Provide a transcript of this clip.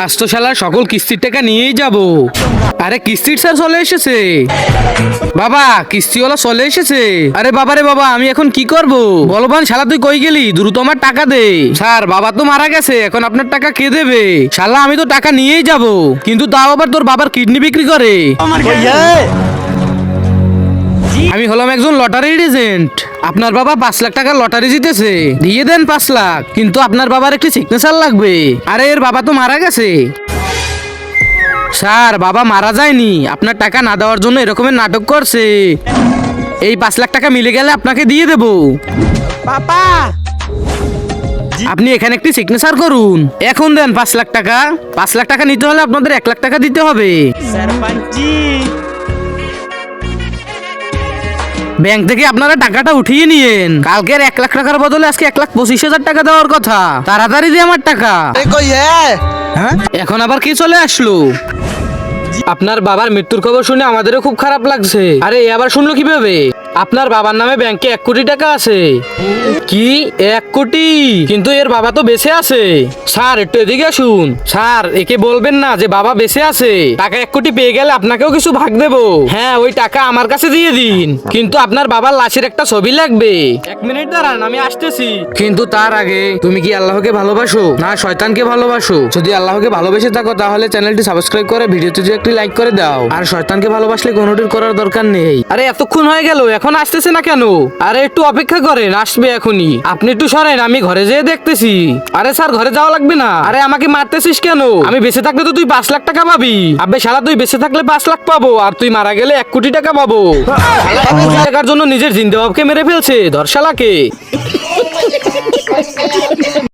আজ তো শালা সকল কিস্তির টাকা নিয়েই যাব। আরে কিস্তির স্যার চলে এসেছে। বাবা কিস্তিওয়ালা চলে এসেছে। আরে বাবা রে বাবা, আমি এখন কি করব? বলবান শালা তুই কই গেলি? দ্রুত আমার টাকা দে। স্যার বাবা তো মারা গেছে, এখন আপনার টাকা কে দেবে? শালা আমি তো টাকা নিয়েই যাব, কিন্তু তাও আবার তোর বাবার কিডনি বিক্রি করে। আমি হলাম একজন লটারির এজেন্ট। আপনার বাবা 5 লাখ টাকা লটারি জিতেছে, দিয়ে দেন 5 লাখ, কিন্তু আপনার বাবার একটি সিগনেচার লাগবে। আরে এর বাবা তো মারা গেছে। স্যার বাবা মারা যায়নি, আপনার টাকা না দেওয়ার জন্য এরকমের নাটক করছে। এই 5 লাখ টাকা মিলে গেলে আপনাকে দিয়ে দেব। পাপা আপনি এখানে একটি সিগনেচার করুন, এখন দেন 5 লাখ টাকা। 5 লাখ টাকা নিতে হলে আপনাদের 1 লাখ টাকা দিতে হবে। सरपंच जी ব্যাংক থেকে আপনারা টাকাটা উঠিয়ে নিয়েন। কালকের 1 লাখ টাকার বদলে আজকে 1,25,000 টাকা দেওয়ার কথা। তাড়াতাড়ি দিয়ে আমার টাকা। कोई है हाँ? এখন আবার কি চলে আসলো? আপনার বাবার মৃত্যুর খবর শুনে আমাদেরও খুব খারাপ লাগছে। আরে এ আবার শুনলো কিভাবে? আপনার বাবার নামে ব্যাংকে 1 কোটি টাকা আছে। কি 1 কোটি? কিন্তু এর বাবা তো বেঁচে আছে। স্যার একটু এদিকে আসুন। স্যার একে বলবেন না যে বাবা বেঁচে আছে। টাকা 1 কোটি পেয়ে গেলে আপনাকেও কিছু ভাগ দেবো। হ্যাঁ ওই টাকা আমার কাছে দিয়ে দিন, কিন্তু আপনার বাবার লাশের একটা ছবি লাগবে। 1 মিনিট দাঁড়ান, আমি আসতেছি। কিন্তু তার আগে তুমি কি আল্লাহকে ভালোবাসো না শয়তানকে ভালোবাসো? যদি আল্লাহকে ভালোবেসে থাকো তাহলে চ্যানেলটি সাবস্ক্রাইব করে ভিডিওতে একটি লাইক করে দাও। আর শয়তানকে ভালোবাসলে কোনোটির করার দরকার নেই। আরে এতক্ষণ হয়ে গেল, এখন আসতেছে না কেন? আরে একটু অপেক্ষা করেন, আসবে এখনই। আপনি একটু সরেন, আমি ঘরে যেয়ে দেখতেছি। আরে স্যার ঘরে যাওয়া লাগবে না। আরে আমাকে মারতেছিস কেন? আমি বেঁচে থাকলে তো তুই 5 লাখ টাকা পাবি। আবে শালা তুই বেঁচে থাকলে 5 লাখ পাবো, আর তুই মারা গেলে 1 কোটি টাকা পাবো। শালা 1 কোটি টাকার জন্য নিজের জিন্দেবাবকে মেরে ফেলছে। ধর শালাকে।